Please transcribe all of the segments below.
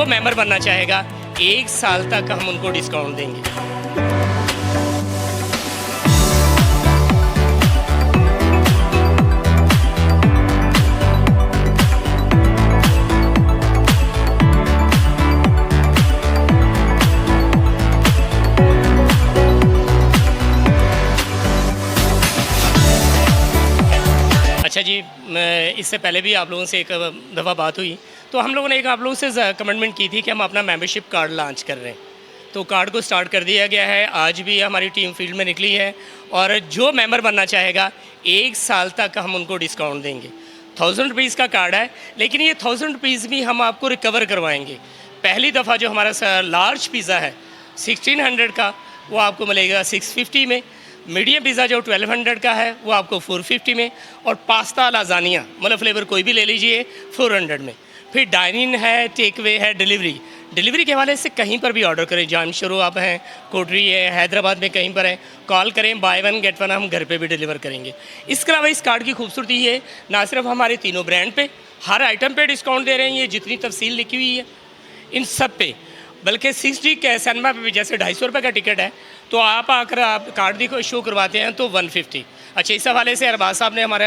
जो मेंबर बनना चाहेगा 1 साल तक हम उनको डिस्काउंट देंगे। अच्छा जी, इससे पहले भी आप लोगों से एक दफ़ा बात हुई, तो हम लोगों ने एक आप लोगों से कमिटमेंट की थी कि हम अपना मेंबरशिप कार्ड लॉन्च कर रहे हैं। तो कार्ड को स्टार्ट कर दिया गया है, आज भी हमारी टीम फील्ड में निकली है और जो मेंबर बनना चाहेगा 1 साल तक हम उनको डिस्काउंट देंगे। 1000 रुपीज़ का कार्ड है, लेकिन ये 1000 रुपीज़ भी हम आपको रिकवर करवाएंगे। पहली दफ़ा जो हमारा लार्ज पिज़्ज़ा है 1600 का, वो आपको मिलेगा 650 में। मीडियम पिज़्ज़ा जो 1200 का है वो आपको 450 में, और पास्ता लाजानिया मतलब फ्लेवर कोई भी ले लीजिए 400 में। फिर डाइनिंग है, टेक वे है, डिलीवरी के हवाले से कहीं पर भी ऑर्डर करें, जाम शुरू आप हैं, कोटरी है, हैदराबाद में कहीं पर है, कॉल करें, बाय वन गेट वन हम घर पे भी डिलीवर करेंगे। इसके अलावा इस कार्ड की खूबसूरती ये ना सिर्फ हमारे तीनों ब्रांड पे हर आइटम पे डिस्काउंट दे रहे हैं, ये जितनी तफसील लिखी हुई है इन सब पे, बल्कि 6D के सिनेमा पे भी जैसे 250 रुपये का टिकट है, तो आप आकर आप कार्ड को शो करवाते हैं तो 150। अच्छा, इस हवाले से अरबाज साहब ने हमारे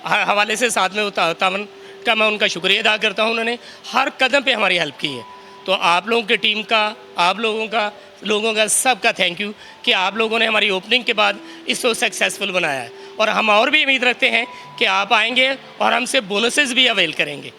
हवाले से साथ में तावन का मैं उनका शुक्रिया अदा करता हूँ, उन्होंने हर कदम पे हमारी हेल्प की है। तो आप लोगों की टीम का, आप लोगों का सबका थैंक यू कि आप लोगों ने हमारी ओपनिंग के बाद इसको सक्सेसफुल बनाया है, और हम और भी उम्मीद रखते हैं कि आप आएंगे और हमसे बोनसेस भी अवेल करेंगे।